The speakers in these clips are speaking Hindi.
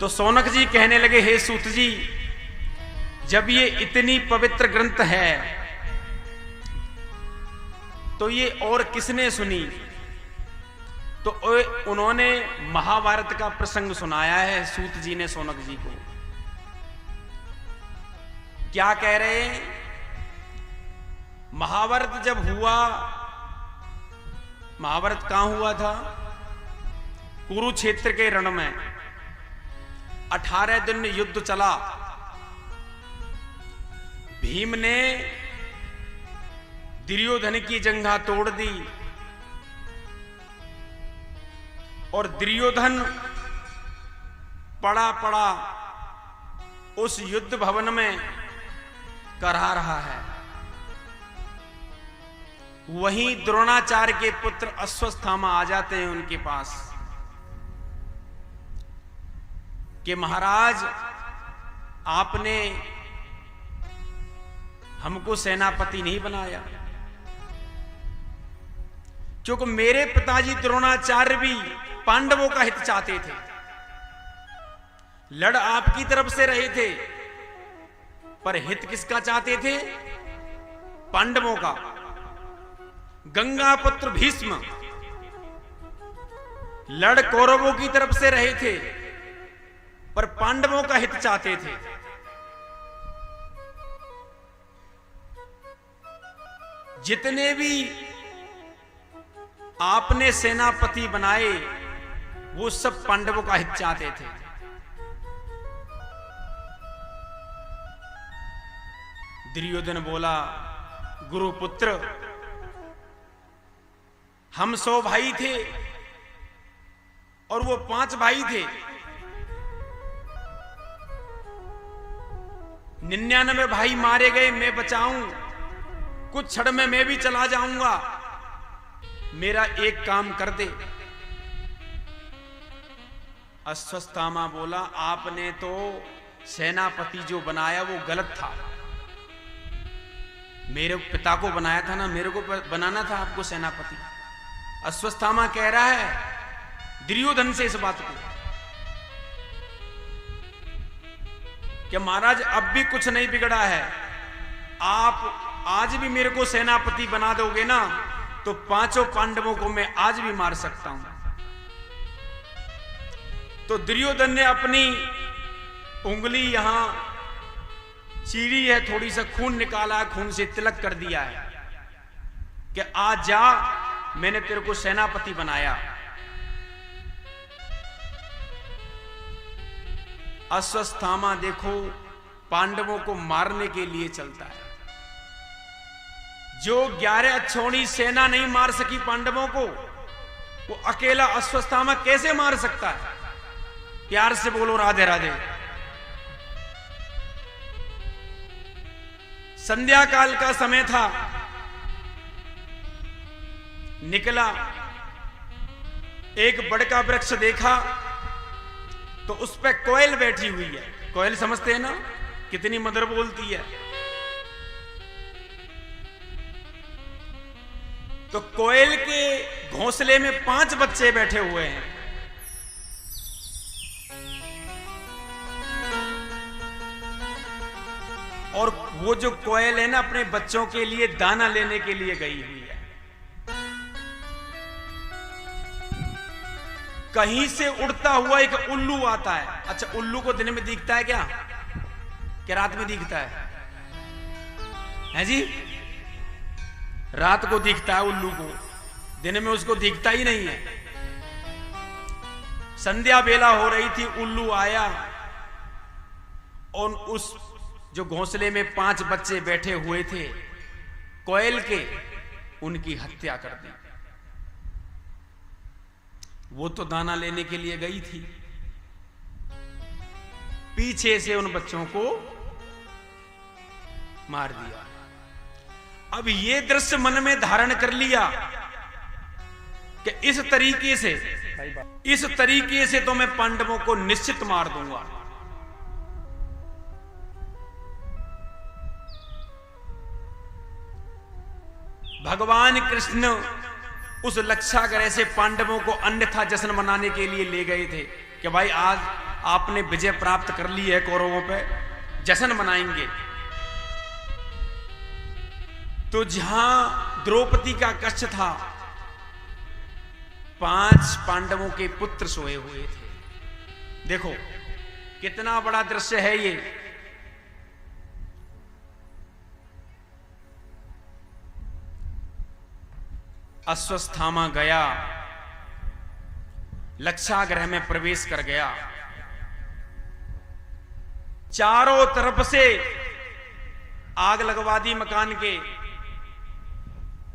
तो सौनक जी कहने लगे, हे सूत जी, जब ये इतनी पवित्र ग्रंथ है तो ये और किसने सुनी? तो उन्होंने महाभारत का प्रसंग सुनाया है सूत जी ने सौनक जी को। क्या कह रहे हैं? महाभारत जब हुआ, महाभारत कहां हुआ था? कुरुक्षेत्र के रण में 18 दिन युद्ध चला। भीम ने दुर्योधन की जंघा तोड़ दी और दुर्योधन पड़ा पड़ा उस युद्ध भवन में करहा रहा है। वहीं द्रोणाचार्य के पुत्र अश्वत्थामा आ जाते हैं उनके पास कि महाराज, आपने हमको सेनापति नहीं बनाया, क्योंकि मेरे पिताजी द्रोणाचार्य भी पांडवों का हित चाहते थे। लड़ आपकी तरफ से रहे थे, पर हित किसका चाहते थे? पांडवों का। गंगा पुत्र भीष्म लड़ कौरवों की तरफ से रहे थे, पर पांडवों का हित चाहते थे। जितने भी आपने सेनापति बनाए वो सब पांडवों का हित चाहते थे। दुर्योधन बोला, गुरुपुत्र, हम 100 भाई थे और वो 5 भाई थे। 99 भाई मारे गए, मैं बचाऊं, कुछ क्षण में मैं भी चला जाऊंगा, मेरा एक काम कर दे। अश्वत्थामा बोला, आपने तो सेनापति जो बनाया वो गलत था। मेरे पिता को बनाया था ना, मेरे को बनाना था आपको सेनापति। अश्वत्थामा कह रहा है दुर्योधन से इस बात को कि महाराज, अब भी कुछ नहीं बिगड़ा है, आप आज भी मेरे को सेनापति बना दोगे ना तो 5 पांडवों को मैं आज भी मार सकता हूं। तो दुर्योधन ने अपनी उंगली यहां चीरी है, थोड़ी सा खून निकाला, खून से तिलक कर दिया है कि आज जा, मैंने तेरे को सेनापति बनाया। अश्वत्थामा देखो पांडवों को मारने के लिए चलता है। जो 11 अक्षौणी सेना नहीं मार सकी पांडवों को, वो अकेला अश्वत्थामा कैसे मार सकता है? प्यार से बोलो राधे राधे। संध्या काल का समय था, निकला, एक बड़ का वृक्ष देखा तो उस पे कोयल बैठी हुई है। कोयल समझते हैं ना, कितनी मधुर बोलती है। तो कोयल के घोंसले में 5 बच्चे बैठे हुए हैं। और वो जो कोयल है ना, अपने बच्चों के लिए दाना लेने के लिए गई हुई है। कहीं से उड़ता हुआ एक उल्लू आता है। अच्छा, उल्लू को दिन में दिखता है क्या रात में दिखता है जी? रात को दिखता है उल्लू को, दिन में उसको दिखता ही नहीं है। संध्या बेला हो रही थी, उल्लू आया और उस जो घोंसले में 5 बच्चे बैठे हुए थे कोयल के, उनकी हत्या कर दी। वो तो दाना लेने के लिए गई थी, पीछे से उन बच्चों को मार दिया। अब ये दृश्य मन में धारण कर लिया कि इस तरीके से तो मैं पांडवों को निश्चित मार दूंगा। भगवान कृष्ण उस लक्षागृह से पांडवों को अन्यथा जश्न मनाने के लिए ले गए थे कि भाई आज आपने विजय प्राप्त कर ली है कौरवों पे, जश्न मनाएंगे। तो जहां द्रौपदी का कष्ट था, 5 पांडवों के पुत्र सोए हुए थे। देखो कितना बड़ा दृश्य है ये। अश्वस्थामा गया, लक्षागृह में प्रवेश कर गया। चारों तरफ से आग लगवा दी मकान के,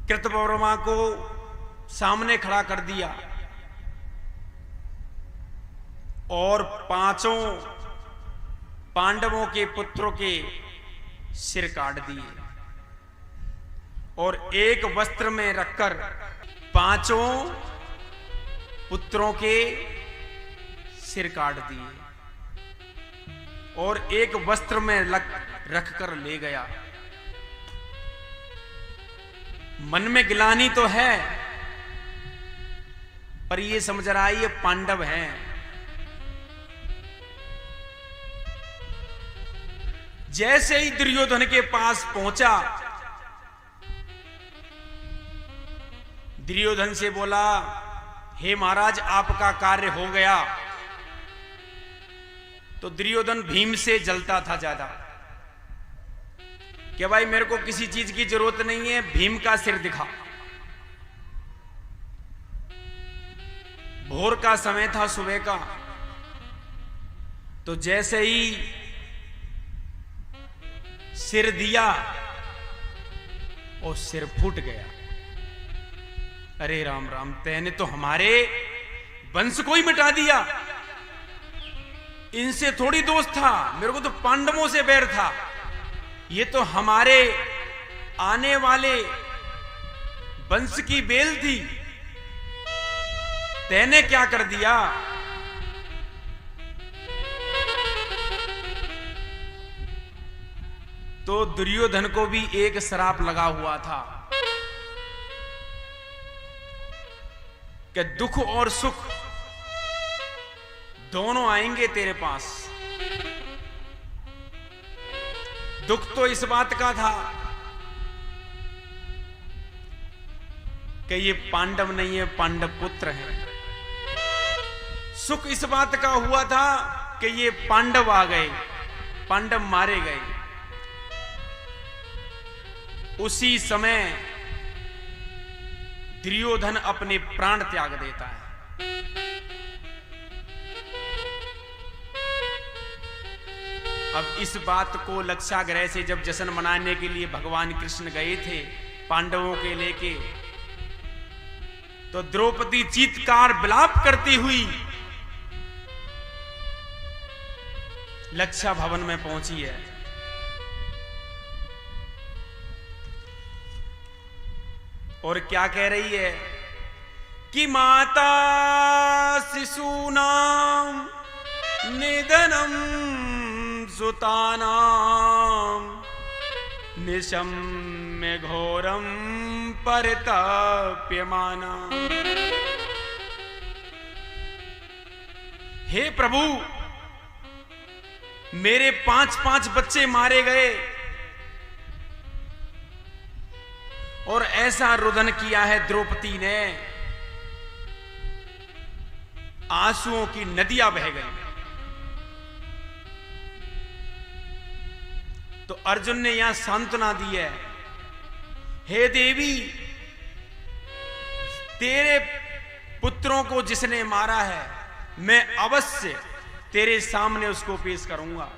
कृतवर्मा को सामने खड़ा कर दिया और 5 पांडवों के पुत्रों के सिर काट दिए और एक वस्त्र में रखकर 5 पुत्रों के सिर काट दिए और एक वस्त्र में रखकर ले गया। मन में गिलानी तो है, पर ये समझ रहा है ये पांडव हैं। जैसे ही दुर्योधन के पास पहुंचा, दुर्योधन से बोला, हे महाराज आपका कार्य हो गया। तो दुर्योधन भीम से जलता था ज्यादा कि भाई मेरे को किसी चीज की जरूरत नहीं है, भीम का सिर दिखा। भोर का समय था, सुबह का। तो जैसे ही सिर दिया और सिर फूट गया। अरे राम राम, तेने तो हमारे वंश को ही मिटा दिया। इनसे थोड़ी दोस्त था, मेरे को तो पांडवों से बैर था। ये तो हमारे आने वाले वंश की बेल थी, तेने क्या कर दिया। तो दुर्योधन को भी एक श्राप लगा हुआ था कि दुख और सुख दोनों आएंगे तेरे पास। दुख तो इस बात का था कि ये पांडव नहीं है, पांडव पुत्र है। सुख इस बात का हुआ था कि ये पांडव आ गए, पांडव मारे गए। उसी समय दुर्योधन अपने प्राण त्याग देता है। अब इस बात को लक्षागृह से जब जश्न मनाने के लिए भगवान कृष्ण गए थे पांडवों के लेके, तो द्रौपदी चीत्कार विलाप करती हुई लक्षा भवन में पहुंची है। और क्या कह रही है कि माता शिशूनाम निधनम सुतानाम निशम्य घोरम परितप्यमाना। हे प्रभु, मेरे 5 बच्चे मारे गए और ऐसा रुदन किया है द्रौपदी ने, आंसुओं की नदियां बह गई। तो अर्जुन ने यहां सांत्वना दी है, हे देवी, तेरे पुत्रों को जिसने मारा है मैं अवश्य तेरे सामने उसको पेश करूंगा।